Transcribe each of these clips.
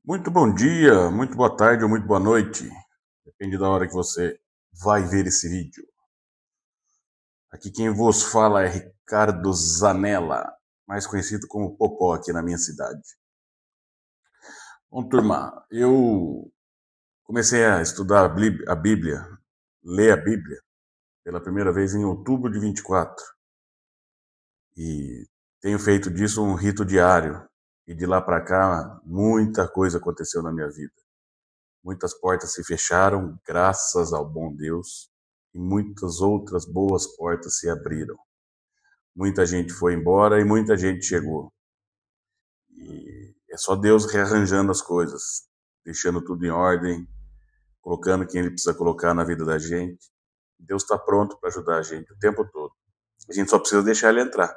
Muito bom dia, muito boa tarde ou muito boa noite. Depende da hora que você vai ver esse vídeo. Aqui quem vos fala é Ricardo Zanella, mais conhecido como Popó aqui na minha cidade. Bom, turma, eu comecei a estudar a Bíblia, ler a Bíblia, pela primeira vez em outubro de 24. E tenho feito disso um rito diário. E de lá para cá, muita coisa aconteceu na minha vida. Muitas portas se fecharam, graças ao bom Deus, e muitas outras boas portas se abriram. Muita gente foi embora e muita gente chegou. E é só Deus rearranjando as coisas, deixando tudo em ordem, colocando quem Ele precisa colocar na vida da gente. Deus está pronto para ajudar a gente o tempo todo. A gente só precisa deixar Ele entrar.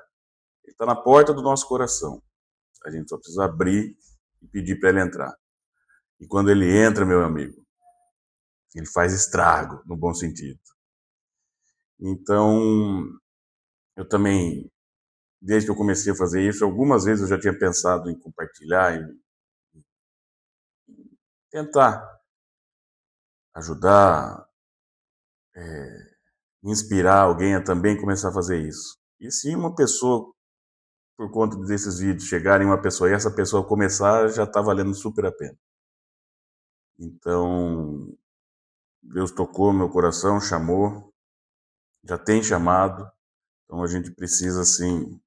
Ele está na porta do nosso coração. A gente só precisa abrir e pedir para Ele entrar. E quando Ele entra, meu amigo, Ele faz estrago, no bom sentido. Então, eu também, desde que eu comecei a fazer isso, algumas vezes eu já tinha pensado em compartilhar, em tentar ajudar, inspirar alguém a também começar a fazer isso. E se uma pessoa, por conta desses vídeos, chegarem uma pessoa e essa pessoa começar, já está valendo super a pena. Então, Deus tocou meu coração, chamou, já tem chamado, então a gente precisa, assim,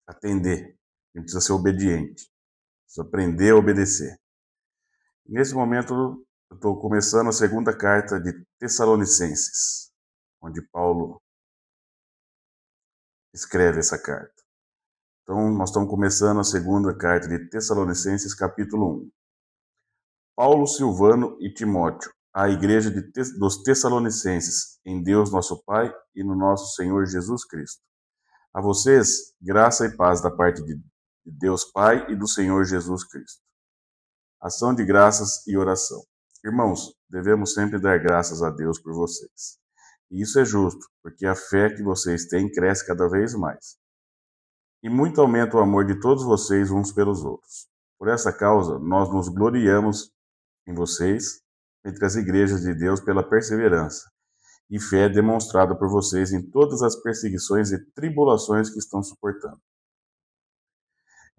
atender, a gente precisa ser obediente, precisa aprender a obedecer. Nesse momento, eu estou começando a segunda carta de Tessalonicenses, onde Paulo escreve essa carta. Então, nós estamos começando a segunda carta de Tessalonicenses, capítulo 1. Paulo, Silvano e Timóteo, à igreja dos Tessalonicenses, em Deus nosso Pai e no nosso Senhor Jesus Cristo. A vocês, graça e paz da parte de Deus Pai e do Senhor Jesus Cristo. Ação de graças e oração. Irmãos, devemos sempre dar graças a Deus por vocês. E isso é justo, porque a fé que vocês têm cresce cada vez mais. E muito aumenta o amor de todos vocês uns pelos outros. Por essa causa, nós nos gloriamos em vocês, entre as igrejas de Deus, pela perseverança e fé demonstrada por vocês em todas as perseguições e tribulações que estão suportando.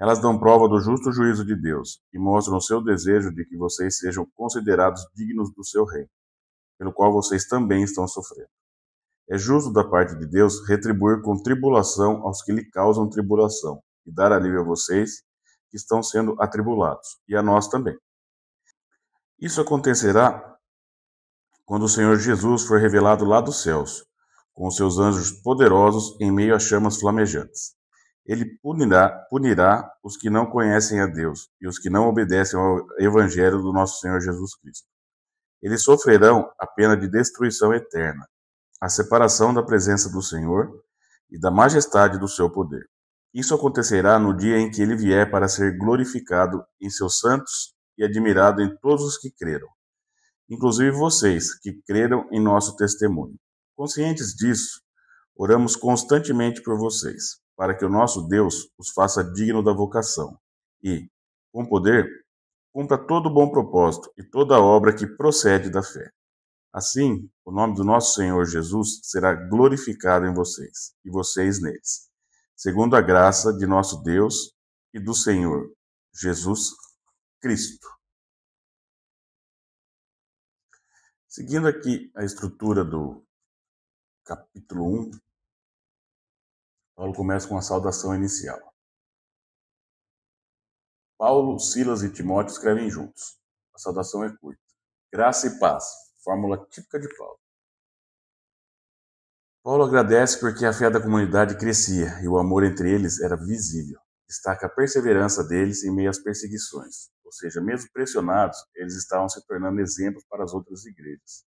Elas dão prova do justo juízo de Deus e mostram o seu desejo de que vocês sejam considerados dignos do seu reino, pelo qual vocês também estão sofrendo. É justo da parte de Deus retribuir com tribulação aos que lhe causam tribulação e dar alívio a vocês que estão sendo atribulados, e a nós também. Isso acontecerá quando o Senhor Jesus for revelado lá dos céus, com os seus anjos poderosos em meio a chamas flamejantes. Ele punirá os que não conhecem a Deus e os que não obedecem ao Evangelho do nosso Senhor Jesus Cristo. Eles sofrerão a pena de destruição eterna, a separação da presença do Senhor e da majestade do seu poder. Isso acontecerá no dia em que ele vier para ser glorificado em seus santos e admirado em todos os que creram, inclusive vocês que creram em nosso testemunho. Conscientes disso, oramos constantemente por vocês, para que o nosso Deus os faça digno da vocação e, com poder, cumpra todo bom propósito e toda obra que procede da fé. Assim, o nome do nosso Senhor Jesus será glorificado em vocês e vocês neles, segundo a graça de nosso Deus e do Senhor Jesus Cristo. Seguindo aqui a estrutura do capítulo 1, Paulo começa com a saudação inicial. Paulo, Silas e Timóteo escrevem juntos. A saudação é curta. Graça e paz, fórmula típica de Paulo. Paulo agradece porque a fé da comunidade crescia e o amor entre eles era visível. Destaca a perseverança deles em meio às perseguições, ou seja, mesmo pressionados, eles estavam se tornando exemplos para as outras igrejas.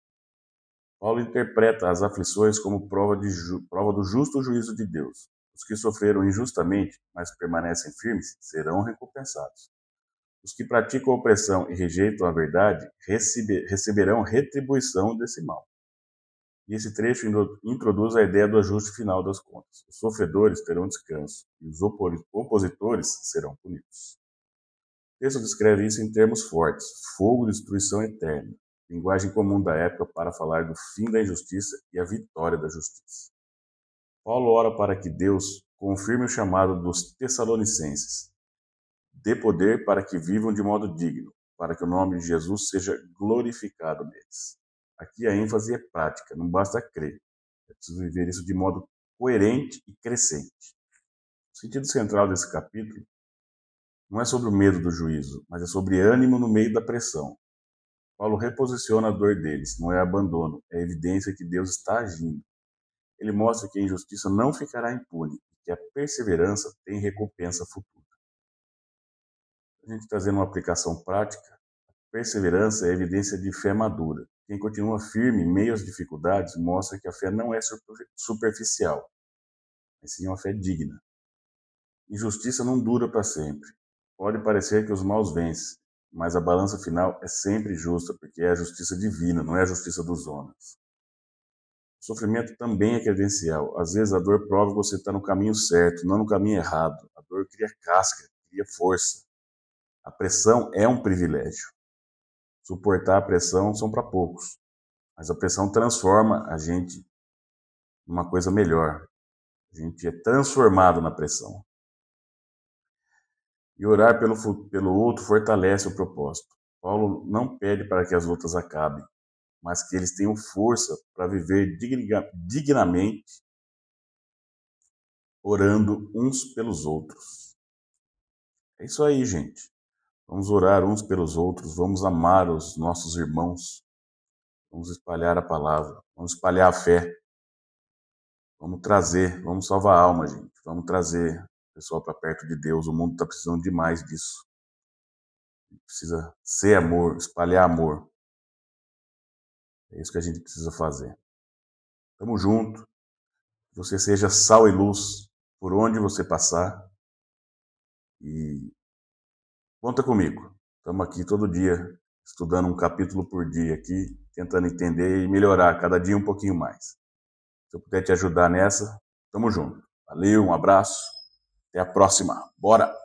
Paulo interpreta as aflições como prova do justo juízo de Deus. Os que sofreram injustamente, mas permanecem firmes, serão recompensados. Os que praticam a opressão e rejeitam a verdade receberão retribuição desse mal. E esse trecho introduz a ideia do ajuste final das contas. Os sofredores terão descanso e os opositores serão punidos. texto descreve isso em termos fortes: fogo, destruição eterna. Linguagem comum da época para falar do fim da injustiça e a vitória da justiça. Paulo ora para que Deus confirme o chamado dos Tessalonicenses, dê poder para que vivam de modo digno, para que o nome de Jesus seja glorificado neles. Aqui a ênfase é prática, não basta crer. É preciso viver isso de modo coerente e crescente. O sentido central desse capítulo não é sobre o medo do juízo, mas é sobre ânimo no meio da pressão. Paulo reposiciona a dor deles, não é abandono, é evidência que Deus está agindo. Ele mostra que a injustiça não ficará impune, que a perseverança tem recompensa futura. A gente trazendo uma aplicação prática, perseverança é evidência de fé madura. Quem continua firme em meio às dificuldades mostra que a fé não é superficial, mas sim uma fé digna. Injustiça não dura para sempre. Pode parecer que os maus vencem, mas a balança final é sempre justa, porque é a justiça divina, não é a justiça dos homens. O sofrimento também é credencial. Às vezes a dor prova que você está no caminho certo, não no caminho errado. A dor cria casca, cria força. A pressão é um privilégio. Suportar a pressão são para poucos, mas a pressão transforma a gente numa coisa melhor. A gente é transformado na pressão. E orar pelo outro fortalece o propósito. Paulo não pede para que as lutas acabem, mas que eles tenham força para viver dignamente, orando uns pelos outros. É isso aí, gente. Vamos orar uns pelos outros, vamos amar os nossos irmãos, vamos espalhar a palavra, vamos espalhar a fé, vamos salvar a alma, gente. Vamos trazer o pessoal para perto de Deus. O mundo está precisando demais disso. Precisa ser amor, espalhar amor. É isso que a gente precisa fazer. Tamo junto. Que você seja sal e luz por onde você passar. E conta comigo. Estamos aqui todo dia, estudando um capítulo por dia aqui, tentando entender e melhorar cada dia um pouquinho mais. Se eu puder te ajudar nessa, tamo junto. Valeu, um abraço. Até a próxima. Bora!